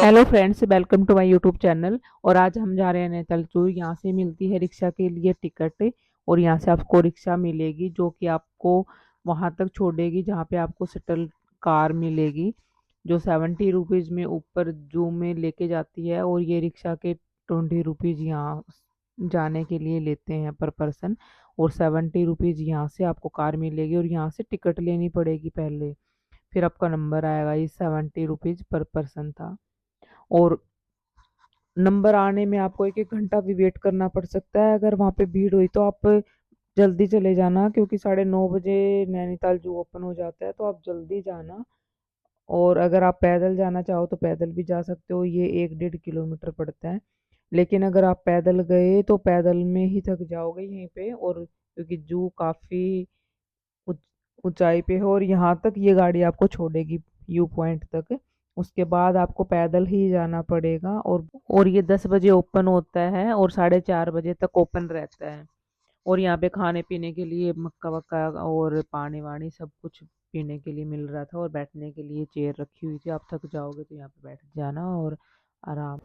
Hello friends, welcome to my YouTube channel. और आज हम जा रहे हैं नैनीताल जू। यहाँ से मिलती है रिक्शा के लिए टिकट और यहाँ से आपको रिक्शा मिलेगी जो कि आपको वहाँ तक छोड़ेगी जहाँ पे आपको शटल कार मिलेगी जो 70 रुपीज़ में ऊपर जू में लेके जाती है। और ये रिक्शा के 20 रुपीज़ यहाँ जाने के लिए लेते हैं पर पर्सन, और 70 रुपीज़ यहाँ से आपको कार मिलेगी और यहाँ से टिकट लेनी पड़ेगी पहले, फिर आपका नंबर आएगा। ये 70 रुपीज़ पर पर्सन था। और नंबर आने में आपको 1 1 घंटा भी वेट करना पड़ सकता है। अगर वहाँ पे भीड़ हुई तो आप जल्दी चले जाना, क्योंकि 9:30 बजे नैनीताल जू ओपन हो जाता है, तो आप जल्दी जाना। और अगर आप पैदल जाना चाहो तो पैदल भी जा सकते हो, ये 1 1.5 किलोमीटर पड़ता है। लेकिन अगर आप पैदल गए तो पैदल में ही थक जाओगे यहीं पे, और क्योंकि जू काफ़ी ऊंचाई पे है और यहाँ तक ये गाड़ी आपको छोड़ेगी व्यू पॉइंट तक। उसके बाद आपको पैदल ही जाना पड़ेगा। और ये 10 बजे ओपन होता है और 4:30 बजे तक ओपन रहता है। और यहाँ पे खाने पीने के लिए मक्का वक्का और पानी वानी सब कुछ पीने के लिए मिल रहा था, और बैठने के लिए चेयर रखी हुई थी। आप थक जाओगे तो यहाँ पे बैठ जाना और आराम।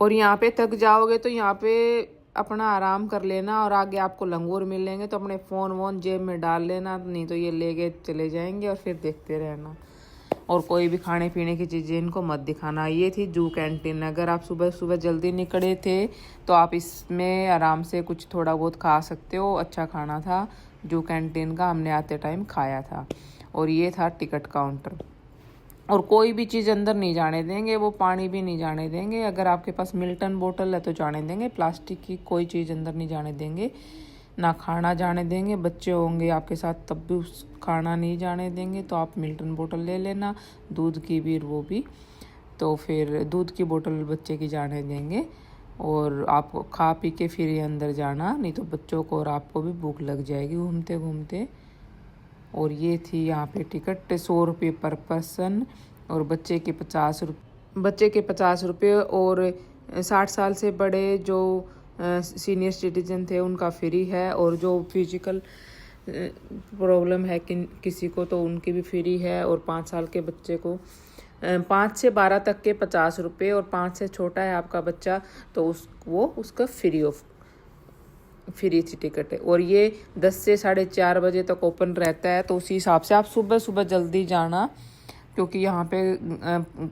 और यहाँ पे थक जाओगे तो यहाँ पे अपना आराम कर लेना, और आगे आपको लंगूर मिलेंगे तो अपने फ़ोन वोन जेब में डाल लेना, नहीं तो ये लेके चले जाएंगे और फिर देखते रहना। और कोई भी खाने पीने की चीज़ें इनको मत दिखाना। ये थी जू कैंटीन। अगर आप सुबह सुबह जल्दी निकले थे तो आप इसमें आराम से कुछ थोड़ा बहुत खा सकते हो। अच्छा खाना था जू कैंटीन का, हमने आते टाइम खाया था। और ये था टिकट काउंटर। और कोई भी चीज़ अंदर नहीं जाने देंगे, वो पानी भी नहीं जाने देंगे। अगर आपके पास मिल्टन बोतल है तो जाने देंगे, प्लास्टिक की कोई चीज़ अंदर नहीं जाने देंगे। ना खाना जाने देंगे, बच्चे होंगे आपके साथ तब भी उस खाना नहीं जाने देंगे। तो आप मिल्टन बोतल ले लेना, दूध की भी, वो भी। तो फिर दूध की बोतल बच्चे की जाने देंगे, और आप खा पी के फिर ये अंदर जाना, नहीं तो बच्चों को और आपको भी भूख लग जाएगी घूमते घूमते। और ये थी यहाँ पे टिकट 100 रुपये पर पर्सन, और बच्चे के 50 रुपये, और 60 साल से बड़े जो सीनियर सिटीजन थे उनका फ्री है। और जो फिजिकल प्रॉब्लम है किसी को तो उनकी भी फ्री है। और 5 साल के बच्चे को 5 से 12 तक के 50 रुपये, और 5 से छोटा है आपका बच्चा तो उसका फ्री थी टिकट है। और ये 10 से 4:30 बजे तक ओपन रहता है, तो उसी हिसाब से आप सुबह सुबह जल्दी जाना, क्योंकि यहाँ पे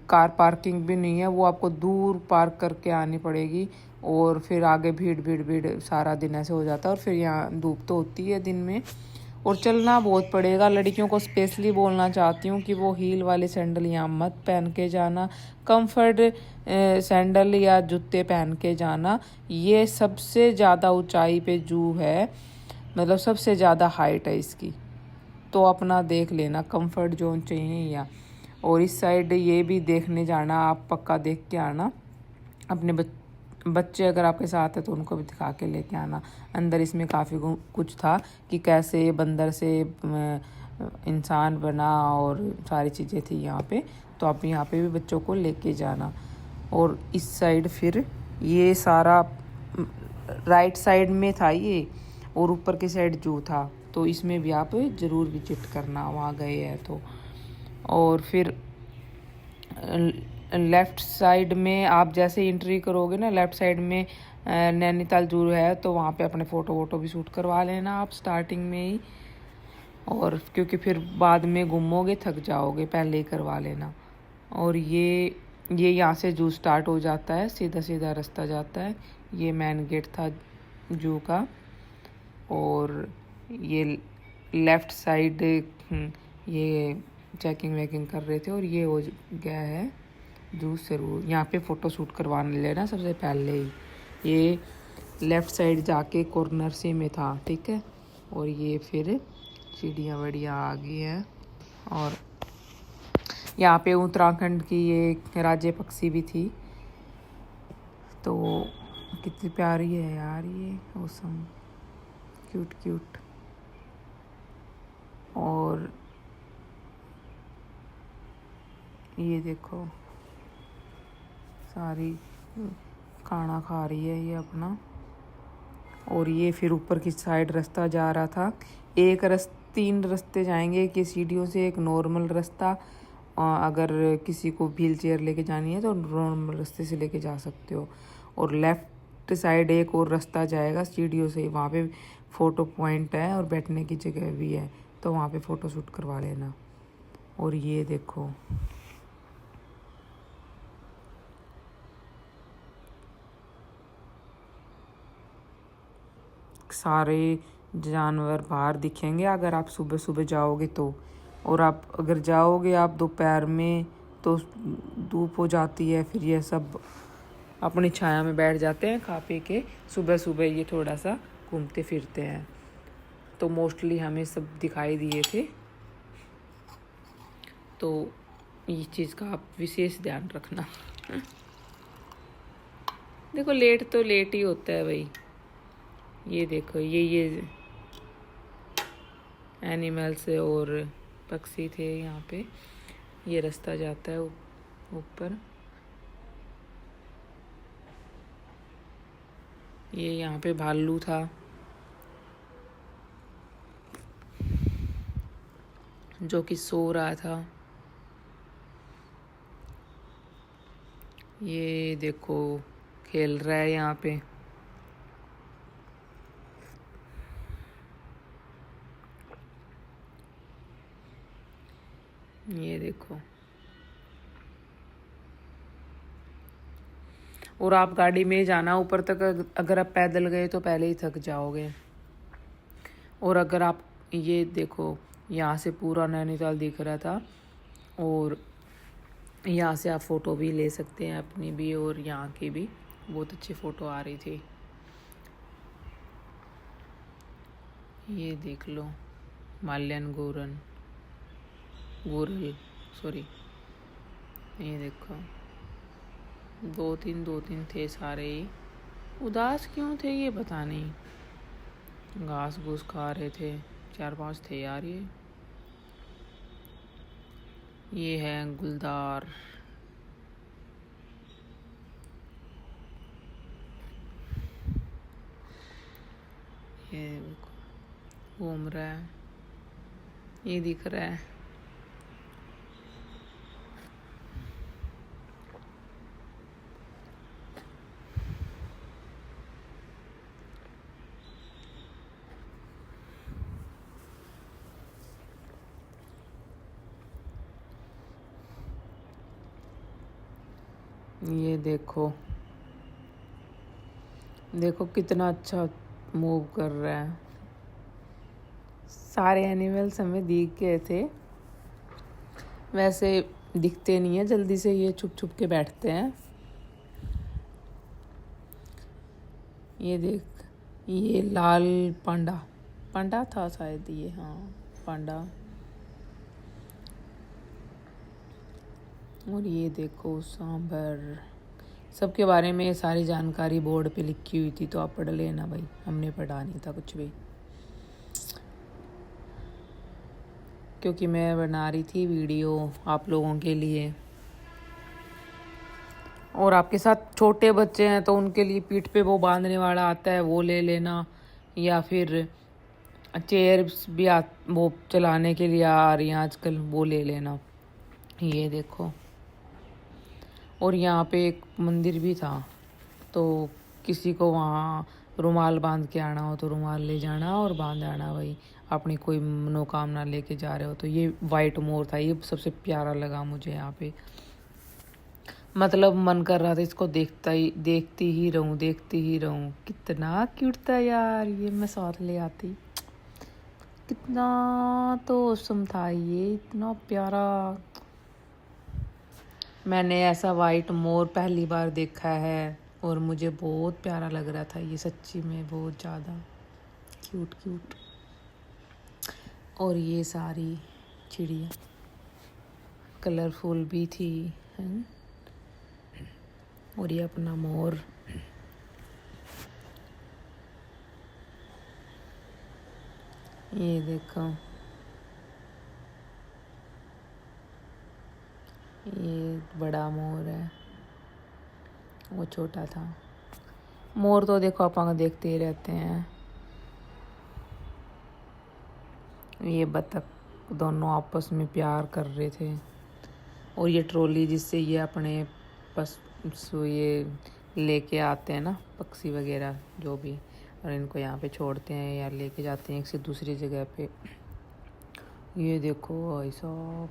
कार पार्किंग भी नहीं है, वो आपको दूर पार्क करके आनी पड़ेगी। और फिर आगे भीड़ भीड़ भीड़ सारा दिन ऐसे हो जाता है। और फिर यहाँ धूप तो होती है दिन में, और चलना बहुत पड़ेगा। लड़कियों को स्पेशली बोलना चाहती हूँ कि वो हील वाले सैंडल यहाँ मत पहन के जाना, कंफर्ट सैंडल या जूते पहन के जाना। ये सबसे ज़्यादा ऊंचाई पे जू है, मतलब सबसे ज़्यादा हाइट है इसकी, तो अपना देख लेना कंफर्ट जोन चाहिए या। और इस साइड ये भी देखने जाना, आप पक्का देख के आना। अपने बच्चे अगर आपके साथ है तो उनको भी दिखा के लेके आना। अंदर इसमें काफ़ी कुछ था कि कैसे बंदर से इंसान बना, और सारी चीज़ें थी यहाँ पे, तो आप यहाँ पे भी बच्चों को लेके जाना। और इस साइड फिर ये सारा राइट साइड में था ये, और ऊपर की साइड जू था, तो इसमें भी आप ज़रूर विजिट करना वहाँ गए हैं तो। और फिर लेफ़्ट साइड में आप जैसे एंट्री करोगे ना, लेफ़्ट साइड में नैनीताल जू है, तो वहाँ पे अपने फ़ोटो वोटो भी शूट करवा लेना आप स्टार्टिंग में ही। और क्योंकि फिर बाद में घूमोगे थक जाओगे, पहले ही करवा लेना। और ये यहाँ से जू स्टार्ट हो जाता है, सीधा सीधा रास्ता जाता है। ये मेन गेट था जू का। और ये लेफ़्ट साइड ये चेकिंग वेकिंग कर रहे थे, और ये हो गया है जू ज़रूर। यहाँ पे फ़ोटो शूट करवाने लेना सबसे पहले ही। ये लेफ़्ट साइड जाके कॉर्नर से में था, ठीक है। और ये फिर चिड़िया वड़िया आ गई है। और यहाँ पे उत्तराखंड की ये राज्य पक्षी भी थी, तो कितनी प्यारी है यार ये, औसम, क्यूट क्यूट। और ये देखो सारी खाना खा रही है ये अपना। और ये फिर ऊपर की साइड रास्ता जा रहा था। 3 रास्ते जाएंगे, एक ये सीढ़ियों से, एक नॉर्मल रास्ता, अगर किसी को व्हील चेयर लेके जानी है तो नॉर्मल रास्ते से लेके जा सकते हो। और लेफ्ट साइड एक और रास्ता जाएगा सीढ़ियों से, वहाँ पे फ़ोटो पॉइंट है और बैठने की जगह भी है, तो वहाँ पे फ़ोटो शूट करवा लेना। और ये देखो सारे जानवर बाहर दिखेंगे अगर आप सुबह सुबह जाओगे तो। और आप अगर जाओगे आप दोपहर में तो धूप हो जाती है, फिर ये सब अपनी छाया में बैठ जाते हैं खा पी के। सुबह सुबह ये थोड़ा सा घूमते फिरते हैं। तो मोस्टली हमें सब दिखाई दिए थे, तो इस चीज़ का आप विशेष ध्यान रखना। देखो लेट तो लेट ही होता है भाई। ये देखो ये एनिमल्स और पक्षी थे यहाँ पे। ये रास्ता जाता है ऊपर। ये यहाँ पे भालू था जो कि सो रहा था। ये देखो खेल रहा है यहाँ पे। ये देखो। और आप गाड़ी में जाना ऊपर तक, अगर आप पैदल गए तो पहले ही थक जाओगे। और अगर आप ये देखो यहाँ से पूरा नैनीताल दिख रहा था, और यहाँ से आप फ़ोटो भी ले सकते हैं अपनी भी और यहाँ की भी। बहुत अच्छी फ़ोटो आ रही थी। ये देख लो माल्यान गोरल सॉरी। ये देखो दो तीन थे सारे ही। उदास क्यों थे ये पता नहीं। घास घूस खा रहे थे। 4-5 थे यार ये है गुलदार। ये घूम रहा है, ये दिख रहा है। ये देखो देखो कितना अच्छा मूव कर रहा है। सारे एनिमल्स हमें दिख गए थे। वैसे दिखते नहीं है जल्दी से, ये छुप छुप के बैठते हैं। ये देख, ये लाल पांडा था शायद ये। हाँ पांडा। और ये देखो सांभर। सबके बारे में सारी जानकारी बोर्ड पे लिखी हुई थी, तो आप पढ़ लेना भाई। हमने पढ़ा नहीं था कुछ भी, क्योंकि मैं बना रही थी वीडियो आप लोगों के लिए। और आपके साथ छोटे बच्चे हैं तो उनके लिए पीठ पे वो बांधने वाला आता है, वो ले लेना। या फिर चेयर्स भी वो चलाने के लिए आ रही हैं आजकल, वो ले लेना। ये देखो। और यहाँ पे एक मंदिर भी था, तो किसी को वहाँ रुमाल बांध के आना हो तो रुमाल ले जाना और बांध आना भाई। अपनी कोई मनोकामना लेके जा रहे हो तो। ये वाइट मोर था, ये सबसे प्यारा लगा मुझे यहाँ पे। मतलब मन कर रहा था इसको देखती ही रहूं। कितना क्यूट था यार ये। मैं साथ ले आती। कितना तो औसम था ये, इतना प्यारा। मैंने ऐसा वाइट मोर पहली बार देखा है और मुझे बहुत प्यारा लग रहा था ये, सच्ची में बहुत ज़्यादा क्यूट। और ये सारी चिड़िया कलरफुल भी थी, हैं? और ये अपना मोर। ये देखो, ये बड़ा मोर है, वो छोटा था। मोर तो देखो अपन देखते ही रहते हैं। ये बतख दोनों आपस में प्यार कर रहे थे। और ये ट्रॉली जिससे ये अपने पशु ये लेके आते हैं ना, पक्षी वगैरह जो भी, और इनको यहाँ पे छोड़ते हैं या लेके जाते हैं एक से दूसरी जगह पे। ये देखो भाई साहब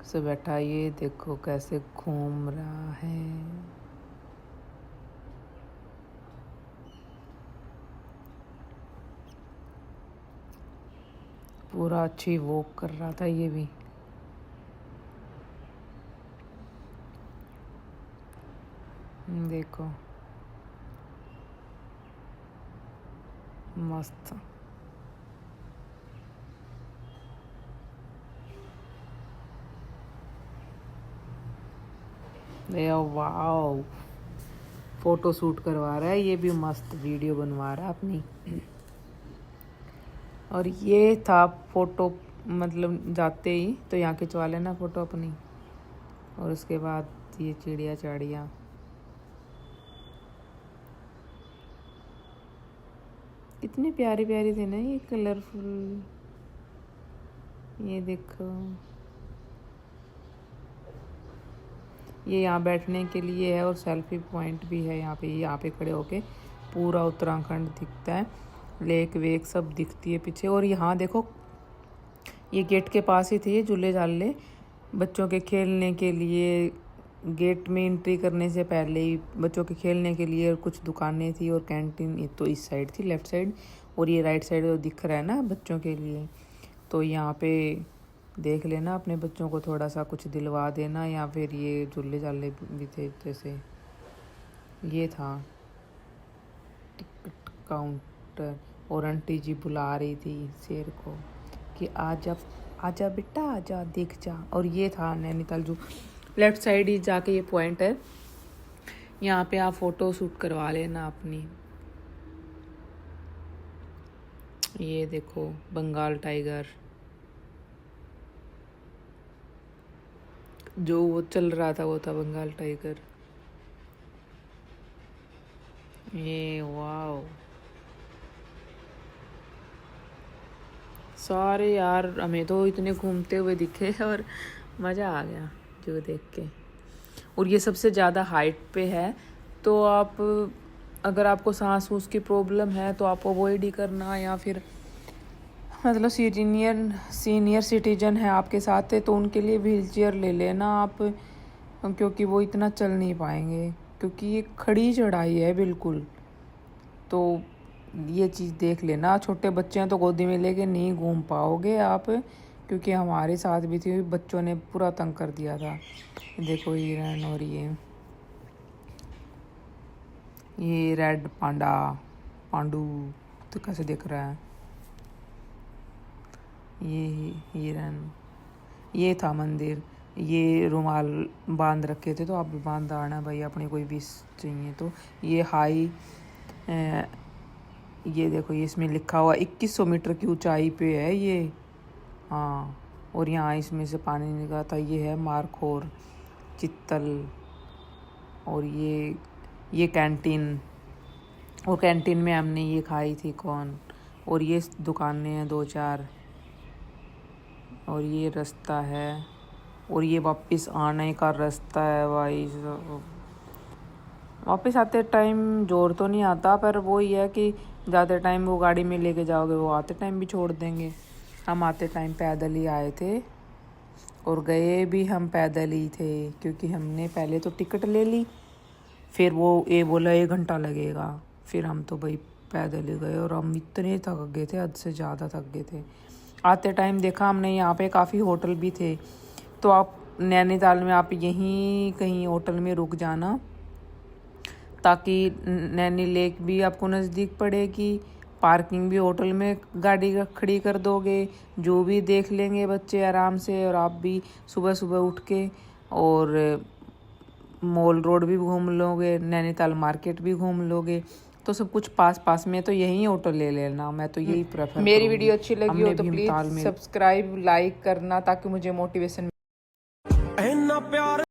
से बैठा, ये देखो कैसे घूम रहा है। पूरा अच्छी वॉक कर रहा था ये भी। देखो मस्त। वाओ, फोटो शूट करवा रहा है ये भी, मस्त वीडियो बनवा रहा है अपनी। और ये था फोटो, मतलब जाते ही तो यहाँ खिंचवा लेना फोटो अपनी। और उसके बाद ये चिड़िया चाड़ियाँ, कितनी प्यारी प्यारी थी ना ये, कलरफुल। ये देखो, ये यहाँ बैठने के लिए है और सेल्फी पॉइंट भी है यहाँ पे खड़े होके पूरा उत्तराखंड दिखता है, लेक वेक सब दिखती है पीछे। और यहाँ देखो, ये गेट के पास ही थे ये झूले झाले बच्चों के खेलने के लिए। गेट में एंट्री करने से पहले ही बच्चों के खेलने के लिए कुछ दुकानें थी और कैंटीन। ये तो इस साइड थी, लेफ्ट साइड, और ये राइट साइड तो दिख रहा है ना बच्चों के लिए। तो यहाँ पे देख लेना, अपने बच्चों को थोड़ा सा कुछ दिलवा देना। या फिर ये झूले झाले भी थे, जैसे ये था टिकट काउंटर। और आंटी जी बुला रही थी शेर को कि आजा आजा बेटा आजा, देख जा। और ये था नैनीताल जू, लेफ्ट साइड ही जाके ये पॉइंट है, यहाँ पे आप फोटो शूट करवा लेना अपनी। ये देखो बंगाल टाइगर, जो वो चल रहा था वो था बंगाल टाइगर। ये वाओ, सारे यार हमें तो इतने घूमते हुए दिखे और मज़ा आ गया जो देख के। और ये सबसे ज़्यादा हाइट पे है, तो आप अगर आपको सांस वूस की प्रॉब्लम है तो आप अवॉइड ही करना। या फिर मतलब सीनियर सिटीजन है आपके साथ है तो उनके लिए व्हील चेयर ले लेना आप, क्योंकि वो इतना चल नहीं पाएंगे, क्योंकि ये खड़ी चढ़ाई है बिल्कुल। तो ये चीज़ देख लेना, छोटे बच्चे हैं तो गोदी में लेके नहीं घूम पाओगे आप, क्योंकि हमारे साथ भी थी, बच्चों ने पूरा तंग कर दिया था। देखो हिरन, और ये रेड पांडू तो कैसे दिख रहा है। ये हिरन, ये था मंदिर। ये रुमाल बांध रखे थे, तो आप भी बांध आना भाई, अपनी कोई विश चाहिए तो। ये हाई, ये देखो, ये इसमें लिखा हुआ 2100 मीटर की ऊंचाई पे है ये। हाँ, और यहाँ इसमें से पानी निकलता। ये है मारखोर चित्तल। और ये कैंटीन, और कैंटीन में हमने ये खाई थी कौन। और ये दुकानें हैं 2-4, और ये रास्ता है, और ये वापस आने का रास्ता है भाई। वापस आते टाइम जोर तो नहीं आता, पर वो ही है कि ज़्यादा टाइम वो गाड़ी में लेके जाओगे वो आते टाइम भी छोड़ देंगे। हम आते टाइम पैदल ही आए थे और गए भी हम पैदल ही थे, क्योंकि हमने पहले तो टिकट ले ली, फिर वो ये बोला 1 घंटा लगेगा, फिर हम तो भाई पैदल ही गए। और हम इतने थक गए थे, हद से ज़्यादा थक गए थे। आते टाइम देखा हमने यहाँ पे काफ़ी होटल भी थे, तो आप नैनीताल में आप यहीं कहीं होटल में रुक जाना, ताकि नैनी लेक भी आपको नज़दीक पड़ेगी। पार्किंग भी होटल में गाड़ी खड़ी कर दोगे, जो भी देख लेंगे बच्चे आराम से, और आप भी सुबह सुबह उठ के और मॉल रोड भी घूम लोगे, नैनीताल मार्केट भी घूम लोगे, तो सब कुछ पास पास में। तो यही होटल ले लेना, मैं तो यही प्रेफर। मेरी वीडियो अच्छी लगी हो तो प्लीज़ सब्सक्राइब लाइक करना, ताकि मुझे मोटिवेशन